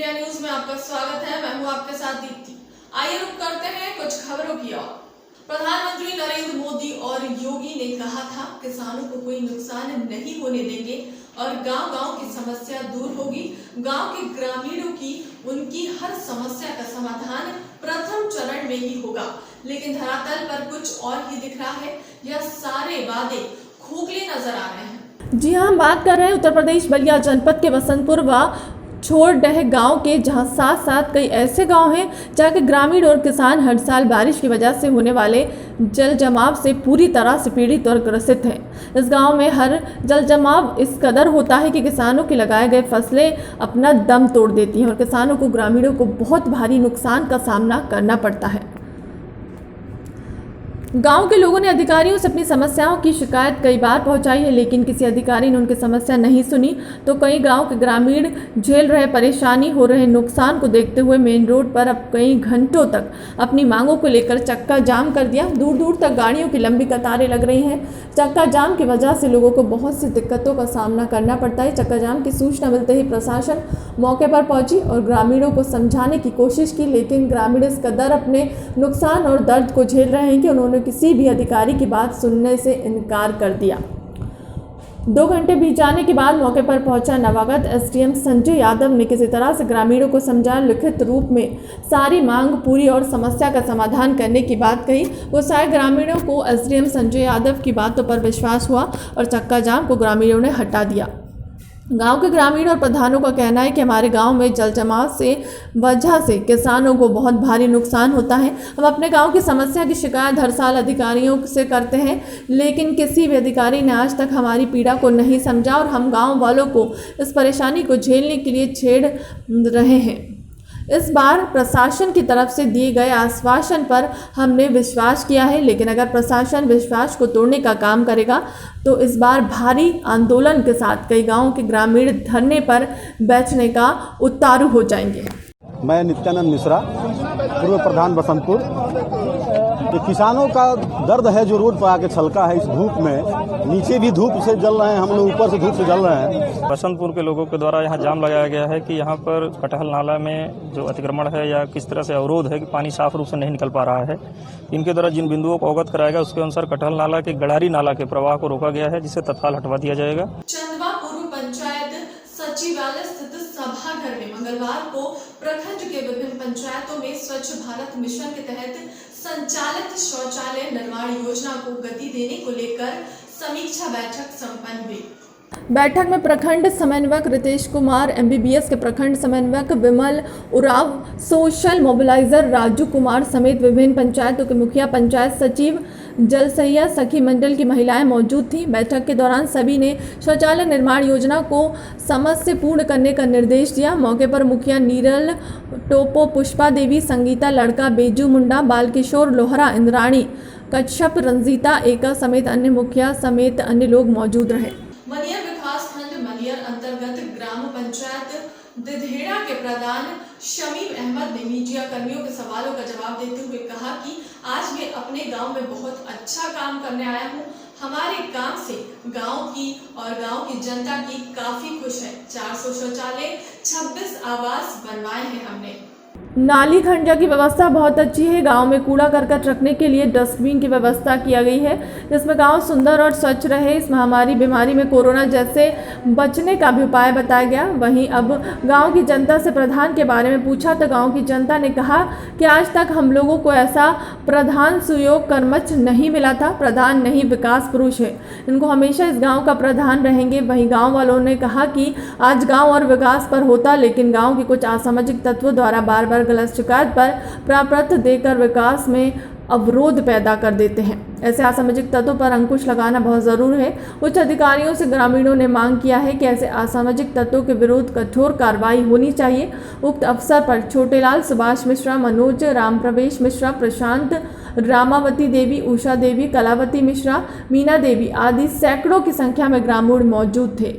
India news में आपका स्वागत है। मैं हूं आपके साथ दीप्ति। आइए रुक करते हैं कुछ खबरों की ओर। प्रधानमंत्री नरेंद्र मोदी और योगी ने कहा था किसानों को कोई नुकसान नहीं होने देंगे और गांव-गांव की समस्या दूर होगी। गांव के ग्रामीणों की उनकी हर समस्या का समाधान प्रथम चरण में ही होगा, लेकिन धरातल पर कुछ और ही दिख रहा है। यह सारे वादे खोखले नजर आ रहे हैं। जी हाँ, हम बात कर रहे हैं उत्तर प्रदेश बलिया जनपद के वसंतपुर व छोड़डह गांव के, जहां साथ साथ कई ऐसे गांव हैं जहां के ग्रामीण और किसान हर साल बारिश की वजह से होने वाले जल जमाव से पूरी तरह से पीड़ित और ग्रसित हैं। इस गांव में हर जल जमाव इस कदर होता है कि किसानों के लगाए गए फसलें अपना दम तोड़ देती हैं और किसानों को, ग्रामीणों को बहुत भारी नुकसान का सामना करना पड़ता है। गांव के लोगों ने अधिकारियों से अपनी समस्याओं की शिकायत कई बार पहुंचाई है, लेकिन किसी अधिकारी ने उनकी समस्या नहीं सुनी। तो कई गांव के ग्रामीण झेल रहे परेशानी, हो रहे नुकसान को देखते हुए मेन रोड पर अब कई घंटों तक अपनी मांगों को लेकर चक्का जाम कर दिया। दूर दूर तक गाड़ियों की लंबी कतारें लग रही हैं। चक्का जाम की वजह से लोगों को बहुत सी दिक्कतों का सामना करना पड़ता है। चक्का जाम की सूचना मिलते ही प्रशासन मौके पर पहुंची और ग्रामीणों को समझाने की कोशिश की, लेकिन ग्रामीण इस कदर अपने नुकसान और दर्द को झेल रहे हैं कि उन्होंने किसी भी अधिकारी की बात सुनने से इनकार कर दिया। 2 घंटे बीत जाने के बाद मौके पर पहुंचा नवागत एसडीएम संजय यादव ने किसी तरह से ग्रामीणों को समझा, लिखित रूप में सारी मांग पूरी और समस्या का समाधान करने की बात कही। गुस्साए ग्रामीणों को एसडीएम संजय यादव की बातों पर विश्वास हुआ और चक्का जाम को ग्रामीणों ने हटा दिया। गांव के ग्रामीण और प्रधानों का कहना है कि हमारे गांव में जल जमाव से वजह से किसानों को बहुत भारी नुकसान होता है। हम अपने गांव की समस्या की शिकायत हर साल अधिकारियों से करते हैं, लेकिन किसी भी अधिकारी ने आज तक हमारी पीड़ा को नहीं समझा और हम गांव वालों को इस परेशानी को झेलने के लिए छेड़ रहे हैं। इस बार प्रशासन की तरफ से दिए गए आश्वासन पर हमने विश्वास किया है, लेकिन अगर प्रशासन विश्वास को तोड़ने का काम करेगा तो इस बार भारी आंदोलन के साथ कई गांवों के ग्रामीण धरने पर बैठने का उतारू हो जाएंगे। मैं नित्यानंद मिश्रा, पूर्व प्रधान बसंतपुर। ये किसानों का दर्द है जो रोड पर आके छलका है इस धूप में। नीचे भी धूप से जल रहे हैं, हम लोग ऊपर से धूप से जल रहे हैं। बसंतपुर के लोगों के द्वारा यहाँ जाम लगाया गया है कि यहाँ पर कटहल नाला में जो अतिक्रमण है या किस तरह से अवरोध है कि पानी साफ रूप से नहीं निकल पा रहा है। इनके द्वारा जिन बिंदुओं को अवगत कराया गया उसके अनुसार कटहल नाला के गड़ारी नाला के प्रवाह को रोका गया है, जिसे तत्काल हटवा दिया जाएगा। चंदवा पूर्व पंचायत सचिवालय स्थित सभाघर में मंगलवार को प्रखंड के विभिन्न पंचायतों में स्वच्छ भारत मिशन के तहत संचालित शौचालय निर्माण योजना को गति देने को लेकर समीक्षा बैठक संपन्न हुई। बैठक में प्रखंड समन्वयक रितेश कुमार, एमबीबीएस के प्रखंड समन्वयक विमल उराव, सोशल मोबिलाइजर राजू कुमार समेत विभिन्न पंचायतों के मुखिया, पंचायत सचिव, जलसहिया, सखी मंडल की महिलाएं मौजूद थीं। बैठक के दौरान सभी ने शौचालय निर्माण योजना को समय से पूर्ण करने का निर्देश दिया। मौके पर मुखिया नीरल टोपो, पुष्पा देवी, संगीता लड़का, बेजू मुंडा, बालकिशोर लोहरा, इंद्राणी कच्छप, रंजीता एका समेत अन्य मुखिया समेत अन्य लोग मौजूद रहे। मनियर विकास खंड मनियर अंतर्गत ग्राम पंचायत दिधेड़ा के प्रधान शमीम अहमद ने मीडिया कर्मियों के सवालों का जवाब देते हुए कहा कि आज मैं अपने गांव में बहुत अच्छा काम करने आया हूं। हमारे काम से गांव की और गांव की जनता की काफी खुश है। 400 शौचालय, 26 आवास बनवाए हैं हमने। नाली खंजा की व्यवस्था बहुत अच्छी है। गांव में कूड़ा करकट रखने के लिए डस्टबिन की व्यवस्था किया गई है, जिसमें गांव सुंदर और स्वच्छ रहे। इस महामारी बीमारी में कोरोना जैसे बचने का भी उपाय बताया गया। वहीं अब गांव की जनता से प्रधान के बारे में पूछा तो गांव की जनता ने कहा कि आज तक हम लोगों को ऐसा प्रधान सुयोग कर्मच नहीं मिला था। प्रधान नहीं, विकास पुरुष है, इनको हमेशा इस गाँव का प्रधान रहेंगे। वहीं गाँव वालों ने कहा कि आज गाँव और विकास पर होता, लेकिन गाँव के कुछ असामाजिक तत्वों द्वारा बार बार गलत शिकायत पर प्राप्त देकर विकास में अवरोध पैदा कर देते हैं। ऐसे असामाजिक तत्वों पर अंकुश लगाना बहुत जरूरी है। उच्च अधिकारियों से ग्रामीणों ने मांग किया है कि ऐसे असामाजिक तत्वों के विरुद्ध कठोर कार्रवाई होनी चाहिए। उक्त अवसर पर छोटेलाल, सुभाष मिश्रा, मनोज, राम प्रवेश मिश्रा, प्रशांत, रामावती देवी, उषा देवी, कलावती मिश्रा, मीना देवी आदि सैकड़ों की संख्या में ग्रामीण मौजूद थे।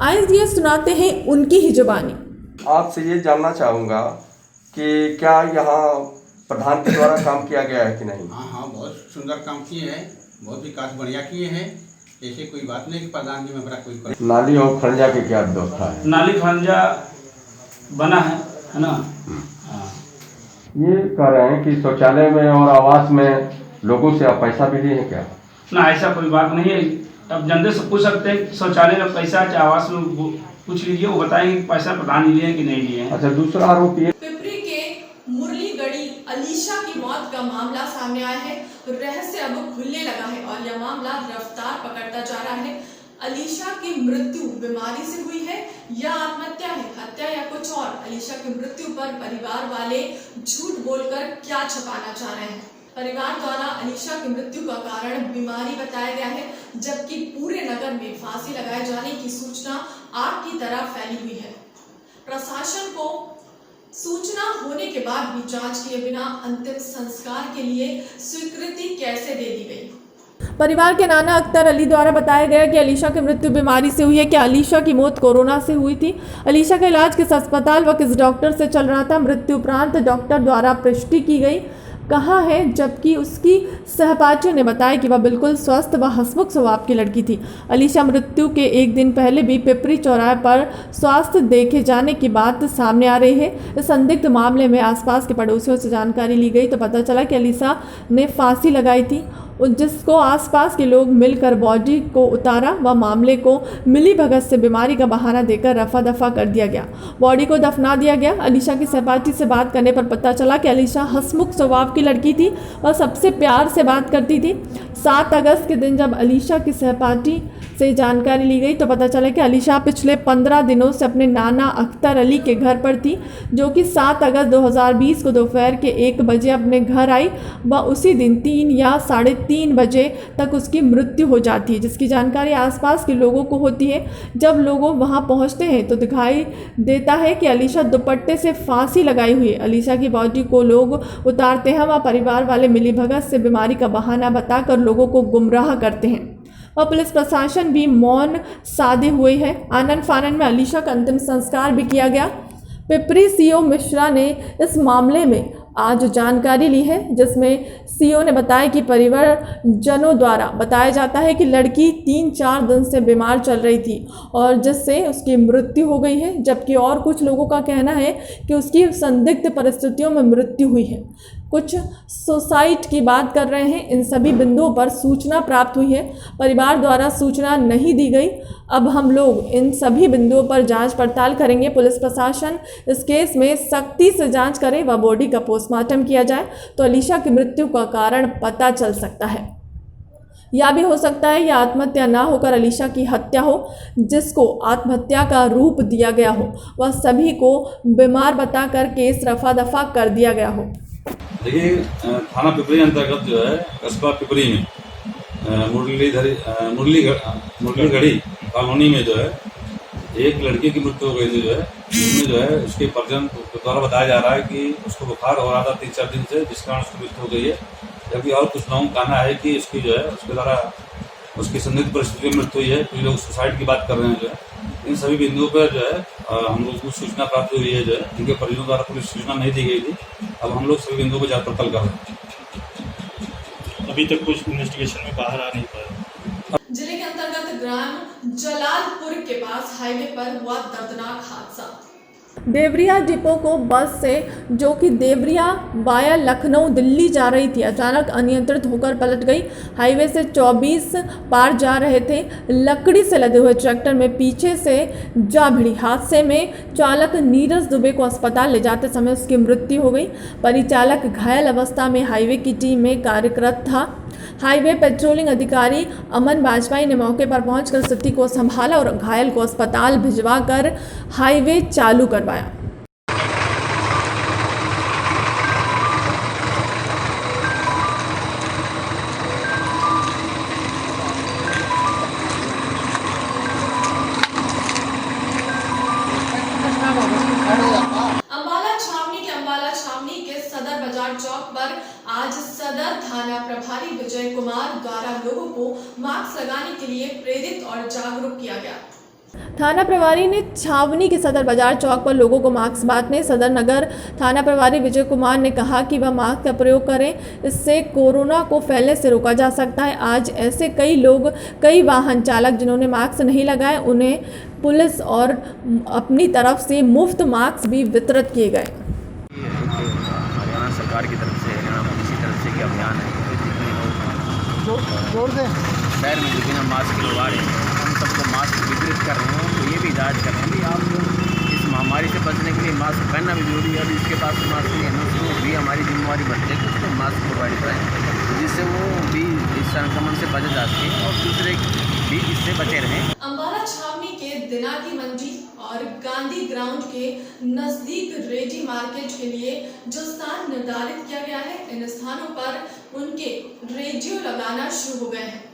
आइए सुनाते हैं उनकी ही जुबानी। आपसे ये जानना चाहूँगा कि क्या यहाँ प्रधान के द्वारा काम किया गया है कि नहीं? हाँ, बहुत सुंदर काम किए हैं, बहुत विकास बढ़िया किए हैं। ऐसे कोई बात नहीं कि प्रधान जी में बड़ा कोई नाली और खंजा की क्या व्यवस्था है? नाली खंजा बना है, है ना। हाँ, ये कह रहे हैं कि शौचालय में और आवास में लोगों से आप पैसा भी लिए हैं क्या? ना ऐसा कोई बात नहीं है। अब जनता से पूछ सकते हैं शौचालय में पैसा चाहे आवास में पूछ लीजिए, वो बताएंगे पैसा प्रदान लिए हैं कि नहीं लिए हैं। अच्छा, दूसरा आरोप ये पिपरी के मुरलीगढ़ी अलीशा की मौत का मामला सामने आया है। रहस्य अब खुलने लगा है और यह मामला रफ्तार पकड़ता जा रहा है। अलीशा की मृत्यु बीमारी से हुई है या आत्महत्या है, हत्या या कुछ और? अलीशा की मृत्यु पर परिवार वाले झूठ बोलकर क्या छुपाना चाह रहे हैं? परिवार द्वारा अलीशा की मृत्यु का कारण बीमारी बताया गया है, जबकि पूरे नगर में फांसी लगाए जाने की सूचना आग की तरह फैली हुई है। प्रशासन को सूचना होने के बाद भी जांच किए बिना अंतिम संस्कार के लिए स्वीकृति कैसे दे दी गई? परिवार के नाना अख्तर अली द्वारा बताया गया कि अलीशा की मृत्यु बीमारी से हुई है। क्या अलीशा की मौत कोरोना से हुई थी? अलीशा का इलाज किस अस्पताल व किस डॉक्टर से चल रहा था? मृत्यु उपरांत डॉक्टर द्वारा पुष्टि की गई कहाँ है? जबकि उसकी सहपाठियों ने बताया कि वह बिल्कुल स्वस्थ व हंसमुख स्वभाव की लड़की थी। अलीशा मृत्यु के एक दिन पहले भी पिपरी चौराहे पर स्वास्थ्य देखे जाने की बात सामने आ रही है। इस संदिग्ध मामले में आसपास के पड़ोसियों से जानकारी ली गई तो पता चला कि अलीशा ने फांसी लगाई थी, जिसको आसपास के लोग मिलकर बॉडी को उतारा व मामले को मिली भगत से बीमारी का बहाना देकर रफा दफा कर दिया गया। बॉडी को दफना दिया गया। अलीशा की सहपाठी से बात करने पर पता चला कि अलीशा हंसमुख स्वभाव की लड़की थी और सबसे प्यार से बात करती थी। 7 अगस्त के दिन जब अलीशा की सहपाठी से जानकारी ली गई तो पता चला कि अलीशा पिछले 15 दिनों से अपने नाना अख्तर अली के घर पर थी, जो कि 7 अगस्त 2020 को दोपहर के 1 बजे अपने घर आई व उसी दिन 3 या 3:30 बजे तक उसकी मृत्यु हो जाती है, जिसकी जानकारी आसपास के लोगों को होती है। जब लोग वहां पहुंचते हैं तो दिखाई देता है कि अलीशा दुपट्टे से फांसी लगाई हुई है। अलीशा की बॉडी को लोग उतारते हैं व परिवार वाले मिलीभगत से बीमारी का बहाना बताकर लोगों को गुमराह करते हैं और पुलिस प्रशासन भी मौन साधे हुए है। आनन फानन में अलीशा का अंतिम संस्कार भी किया गया। पिपरी सीओ मिश्रा ने इस मामले में आज जानकारी ली है, जिसमें सीओ ने बताया कि परिवारजनों द्वारा बताया जाता है कि लड़की 3-4 दिन से बीमार चल रही थी और जिससे उसकी मृत्यु हो गई है, जबकि और कुछ लोगों का कहना है कि उसकी संदिग्ध परिस्थितियों में मृत्यु हुई है। कुछ सुसाइड की बात कर रहे हैं। इन सभी बिंदुओं पर सूचना प्राप्त हुई है। परिवार द्वारा सूचना नहीं दी गई। अब हम लोग इन सभी बिंदुओं पर जांच पड़ताल करेंगे। पुलिस प्रशासन इस केस में सख्ती से जांच करे व बॉडी का पोस्टमार्टम किया जाए तो अलीशा की मृत्यु का कारण पता चल सकता है। या भी हो सकता है यह आत्महत्या ना होकर अलीशा की हत्या हो, जिसको आत्महत्या का रूप दिया गया हो। वह सभी को बीमार बताकर केस रफा दफा कर दिया गया हो। देखिए, थाना पिपरी अंतर्गत जो है कस्बा पिपरी में मुरलीगढ़ी कॉलोनी में जो है एक लड़की की मृत्यु हो गई थी। जो है उसमें जो है उसके परिजन द्वारा बताया जा रहा है कि उसको बुखार हो रहा था 3-4 दिन से, जिस कारण उसकी मृत्यु हो गई है। जबकि और कुछ लोगों का कहना है कि उसकी जो है उसके द्वारा उसकी संदिग्ध परिस्थिति में मृत्यु हुई है। कुछ लोग सुसाइड की बात कर रहे हैं। जो है इन सभी बिंदुओं पर जो है हम लोग को सूचना प्राप्त हुई है। जो है इनके परिजनों द्वारा पुलिस सूचना नहीं दी गई थी। अब हम लोग सभी बिंदुओं पर जांच पड़ताल कर रहे हैं। अभी तक कुछ इन्वेस्टिगेशन में बाहर आ नहीं पाया। जिले के अंतर्गत ग्राम जलालपुर के पास हाईवे पर हुआ दर्दनाक हादसा। देवरिया डिपो को बस से जो कि देवरिया वाया लखनऊ दिल्ली जा रही थी, अचानक अनियंत्रित होकर पलट गई। हाईवे से 24 पार जा रहे थे। लकड़ी से लदे हुए ट्रैक्टर में पीछे से जा भिड़ी। हादसे में चालक नीरज दुबे को अस्पताल ले जाते समय उसकी मृत्यु हो गई। परिचालक घायल अवस्था में हाईवे की टीम में कार्यरत था। हाईवे पेट्रोलिंग अधिकारी अमन बाजपाई ने मौके पर पहुंचकर स्थिति को संभाला और घायल को अस्पताल भिजवाकर हाईवे चालू करवाया। अम्बाला छावनी के सदर बाजार चौक पर आज सदर थाना प्रभारी विजय कुमार द्वारा लोगों को मास्क लगाने के लिए प्रेरित और जागरूक किया गया। थाना प्रभारी ने छावनी के सदर बाजार चौक पर लोगों को मास्क बांटने। सदर नगर थाना प्रभारी विजय कुमार ने कहा कि वह मास्क का प्रयोग करें, इससे कोरोना को फैलने से रोका जा सकता है। आज ऐसे कई वाहन चालक जिन्होंने मास्क नहीं लगाए, उन्हें पुलिस और अपनी तरफ से मुफ्त मास्क भी वितरित किए गए। हरियाणा सरकार की तरफ से, हरियाणा पुलिस की तरफ से कि अभियान है, शहर में जो बिना मास्क के लोग आ रहे हैं हम सबको मास्क वितरित कर रहे हैं। तो ये भी हिदायत कर रहे हैं कि आप इस महामारी से बचने के लिए मास्क पहनना भी जरूरी है। अभी इसके पास मास्क नहीं है, उसको भी हमारी जिम्मेवारी बनती है कि उसको मास्क प्रोवाइड कराएँ, जिससे वो भी इस संक्रमण से बच जा सके और दूसरे भी इससे बचे रहें। अम्बाला छावनी के दिनाटी मंडी और गांधी ग्राउंड के नजदीक रेडी मार्केट के लिए जो स्थान निर्धारित किया गया है, इन स्थानों पर उनके रेडियो लगाना शुरू हो गए हैं।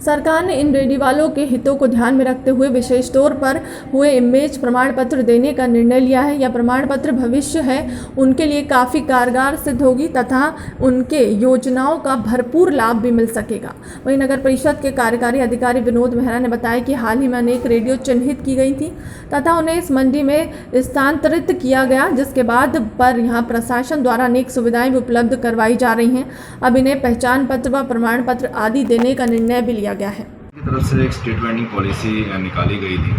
सरकार ने इन रेडी वालों के हितों को ध्यान में रखते हुए विशेष तौर पर हुए इमेज प्रमाण पत्र देने का निर्णय लिया है। यह प्रमाण पत्र भविष्य है उनके लिए काफ़ी कारगर सिद्ध होगी तथा उनके योजनाओं का भरपूर लाभ भी मिल सकेगा। वहीं नगर परिषद के कार्यकारी अधिकारी विनोद मेहरा ने बताया कि हाल ही में अनेक रेडियो चिन्हित की गई थी तथा उन्हें इस मंडी में स्थानांतरित किया गया, जिसके बाद पर यहाँ प्रशासन द्वारा अनेक सुविधाएं भी उपलब्ध करवाई जा रही हैं। अब इन्हें पहचान पत्र व प्रमाण पत्र आदि देने का निर्णय भी लिया गया है। की तरफ से एक स्ट्रीट वेंडिंग पॉलिसी निकाली गई थी,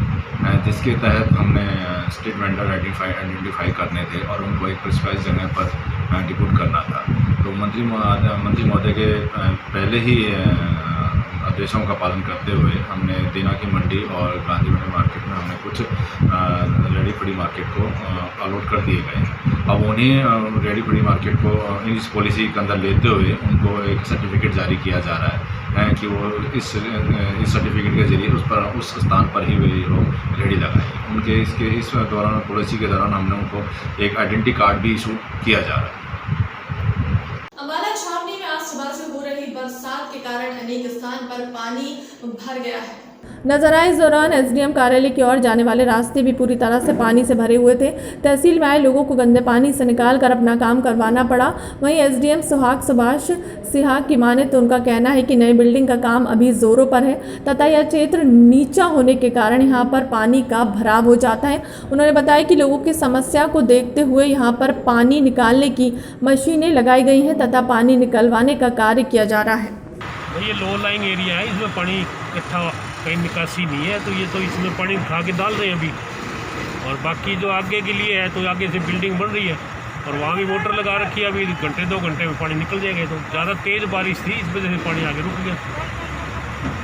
जिसके तहत हमने स्ट्रीट वेंडर आइडेंटिफाई करने थे और उनको एक प्रिस्क्राइब जगह पर डिपोट करना था। तो मंत्री महोदय के पहले ही आदेशों का पालन करते हुए हमने दीना की मंडी और गांधी मार्केट में हमने कुछ रेडी फड़ी मार्केट को अलॉट कर दिए गए हैं। अब उन्हें रेडी फड़ी मार्केट को इस पॉलिसी के अंदर लेते हुए उनको एक सर्टिफिकेट जारी किया जा रहा है कि वो इस सर्टिफिकेट के जरिए उस स्थान पर ही वे लोग रेडी लगाएं। उनके इस दौरान पॉलिसी के दौरान हमने उनको एक आइडेंटिटी कार्ड भी इशू किया जा रहा है। अम्बाला छावनी में आज सुबह से हो रही बरसात के कारण अनेक स्थान पर पानी भर गया है। नजर आए इस दौरान एसडीएम कार्यालय की ओर जाने वाले रास्ते भी पूरी तरह से पानी से भरे हुए थे। तहसील में आए लोगों को गंदे पानी से निकालकर अपना काम करवाना पड़ा। वहीं एसडीएम सुभाष सिहा की माने तो उनका कहना है कि नई बिल्डिंग का काम अभी जोरों पर है तथा यह क्षेत्र नीचा होने के कारण यहाँ पर पानी का भराव हो जाता है। उन्होंने बताया कि लोगों की समस्या को देखते हुए यहाँ पर पानी निकालने की मशीनें लगाई गई हैं तथा पानी निकलवाने का कार्य किया जा रहा है। ये लो लाइंग एरिया है, इसमें पानी इकट्ठा कहीं निकासी नहीं है, तो ये तो इसमें पानी उठा के डाल रहे हैं अभी। और बाकी जो आगे के लिए है, तो आगे से बिल्डिंग बन रही है और वहाँ भी मोटर लगा रखी है। अभी घंटे 2 घंटे में पानी निकल जाएगा। तो ज़्यादा तेज़ बारिश थी, इस वजह से पानी आगे रुक गया।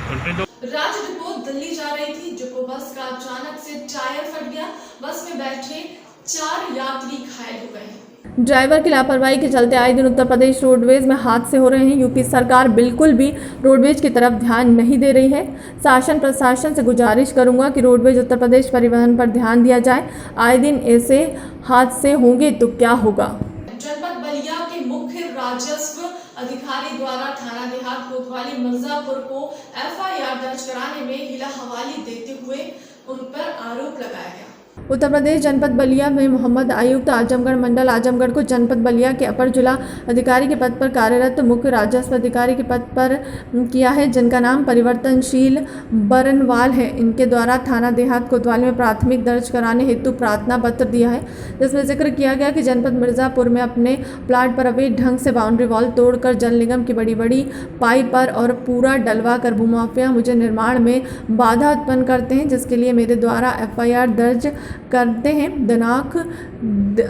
घंटे 2 राज डिपो दिल्ली जा रही थी, डिपो बस का अचानक से टायर फट गया। बस में बैठे 4 यात्री घायल हो गए हैं। ड्राइवर की लापरवाही के चलते आए दिन उत्तर प्रदेश रोडवेज में हादसे हो रहे हैं। यूपी सरकार बिल्कुल भी रोडवेज की तरफ ध्यान नहीं दे रही है। शासन प्रशासन से गुजारिश करूंगा कि रोडवेज उत्तर प्रदेश परिवहन पर ध्यान दिया जाए। आए दिन ऐसे हादसे होंगे तो क्या होगा। जनपद बलिया के मुख्य राजस्व अधिकारी द्वारा थाना देहात कोतवाली मिर्जापुर को एफआईआर दर्ज कराने में हिला हवाली देते हुए उन पर आरोप लगाया गया। उत्तर प्रदेश जनपद बलिया में मोहम्मद आयुक्त आजमगढ़ मंडल आजमगढ़ को जनपद बलिया के अपर जिला अधिकारी के पद पर कार्यरत मुख्य राजस्व अधिकारी के पद पर किया है, जिनका नाम परिवर्तनशील बरनवाल है। इनके द्वारा थाना देहात कोतवाली में प्राथमिक दर्ज कराने हेतु प्रार्थना पत्र दिया है, जिसमें जिक्र किया गया कि जनपद मिर्ज़ापुर में अपने प्लाट पर अवैध ढंग से बाउंड्री वॉल तोड़कर जल निगम की बड़ी बड़ी पाइप पर और पूरा डलवा कर भूमाफिया मुझे निर्माण में बाधा उत्पन्न करते हैं, जिसके लिए मेरे द्वारा एफआईआर दर्ज करते हैं। दिनांक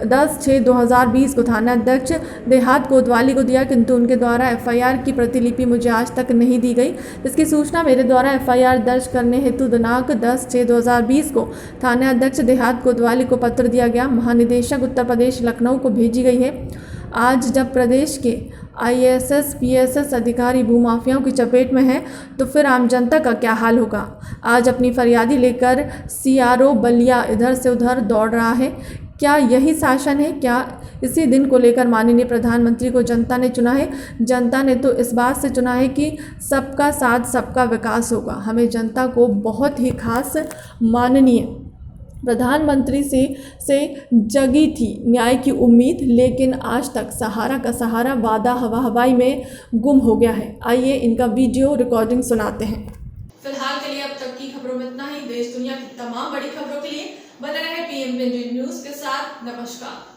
10/6/2020 को थाना अध्यक्ष देहात कोतवाली को दिया, किंतु उनके द्वारा एफआईआर की प्रतिलिपि मुझे आज तक नहीं दी गई। इसकी सूचना मेरे द्वारा एफआईआर दर्ज करने हेतु दिनांक 10/6/2020 को थाना अध्यक्ष देहात कोतवाली को पत्र दिया गया, महानिदेशक उत्तर प्रदेश लखनऊ को भेजी गई है। आज जब प्रदेश के आईएएस पीएसएस अधिकारी भूमाफियाओं की चपेट में हैं, तो फिर आम जनता का क्या हाल होगा। आज अपनी फरियादी लेकर सीआरओ बलिया इधर से उधर दौड़ रहा है। क्या यही शासन है? क्या इसी दिन को लेकर माननीय प्रधानमंत्री को जनता ने चुना है? जनता ने तो इस बात से चुना है कि सबका साथ सबका विकास होगा। हमें जनता को बहुत ही खास माननीय प्रधानमंत्री से जगी थी न्याय की उम्मीद, लेकिन आज तक सहारा का सहारा वादा हवा हवाई में गुम हो गया है। आइए इनका वीडियो रिकॉर्डिंग सुनाते हैं। फिलहाल के लिए अब तक की खबरों में इतना ही। देश दुनिया की तमाम बड़ी खबरों के लिए बने रहे PM न्यूज के साथ। नमस्कार।